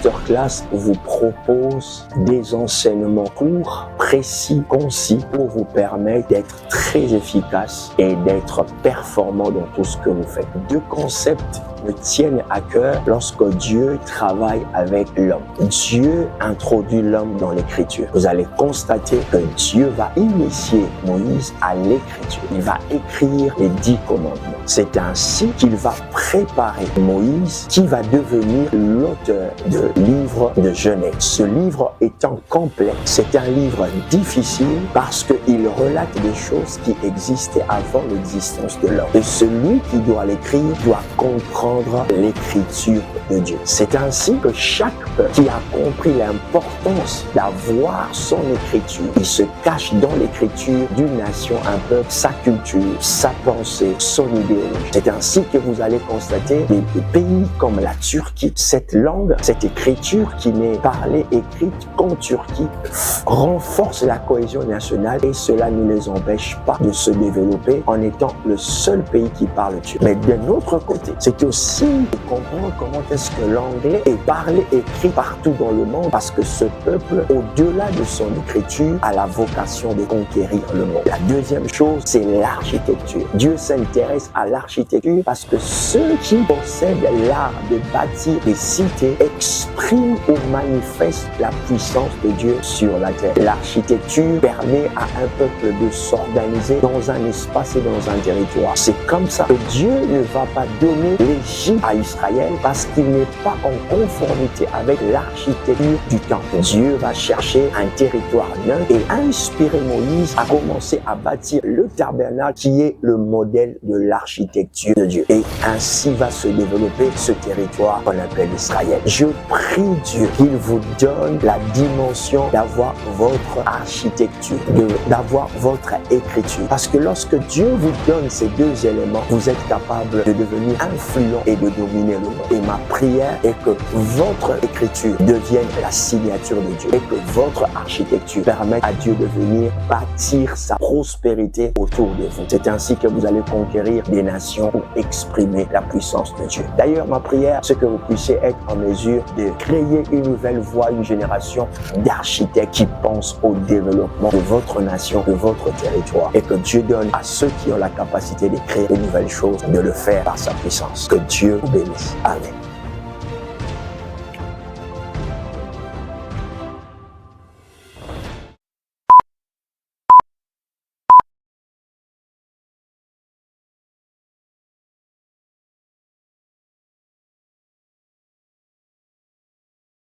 Masterclass vous propose des enseignements courts, précis, concis pour vous permettre d'être très efficace et d'être performant dans tout ce que vous faites. Deux concepts me tiennent à cœur lorsque Dieu travaille avec l'homme. Dieu introduit l'homme dans l'écriture. Vous allez constater que Dieu va initier Moïse à l'écriture. Il va écrire les 10 commandements. C'est ainsi qu'il va préparer Moïse qui va devenir l'auteur de livre de Genèse. Ce livre étant complexe, c'est un livre difficile parce qu'il relate des choses qui existaient avant l'existence de l'homme. Et celui qui doit l'écrire doit comprendre l'écriture de Dieu. C'est ainsi que chaque peuple qui a compris l'importance d'avoir son écriture, il se cache dans l'écriture d'une nation, un peuple, sa culture, sa pensée, son idéologie. C'est ainsi que vous allez constater des pays comme la Turquie, cette langue, cette écriture qui n'est parlée, écrite qu'en Turquie, renforce la cohésion nationale et cela ne les empêche pas de se développer en étant le seul pays qui parle turc. Mais d'un autre côté, c'est aussi de comprendre comment est-ce que l'anglais est parlé, écrit partout dans le monde parce que ce peuple, au-delà de son écriture, a la vocation de conquérir le monde. La deuxième chose, c'est l'architecture. Dieu s'intéresse à l'architecture parce que ceux qui possèdent l'art de bâtir des cités expriment ou manifestent la puissance de Dieu sur la terre. L'architecture permet à un peuple de s'organiser dans un espace et dans un territoire. C'est comme ça que Dieu ne va pas donner l'Égypte à Israël parce qu'il n'est pas en conformité avec l'architecture du temple. Dieu va chercher un territoire neuf et inspirer Moïse à commencer à bâtir le tabernacle qui est le modèle de l'architecture de Dieu. Et ainsi va se développer ce territoire qu'on appelle Israël. Je prie Dieu qu'il vous donne la dimension d'avoir votre architecture, d'avoir votre écriture. Parce que lorsque Dieu vous donne ces deux éléments, vous êtes capable de devenir influent et de dominer le monde. Et ma prière est que votre écriture devienne la signature de Dieu et que votre architecture permette à Dieu de venir bâtir sa prospérité autour de vous. C'est ainsi que vous allez conquérir des nations pour exprimer la puissance de Dieu. D'ailleurs, ma prière, c'est que vous puissiez être en mesure de créer une nouvelle voie, une génération d'architectes qui pensent au développement de votre nation, de votre territoire et que Dieu donne à ceux qui ont la capacité de créer de nouvelles choses, de le faire par sa puissance. Que Dieu vous bénisse. Amen.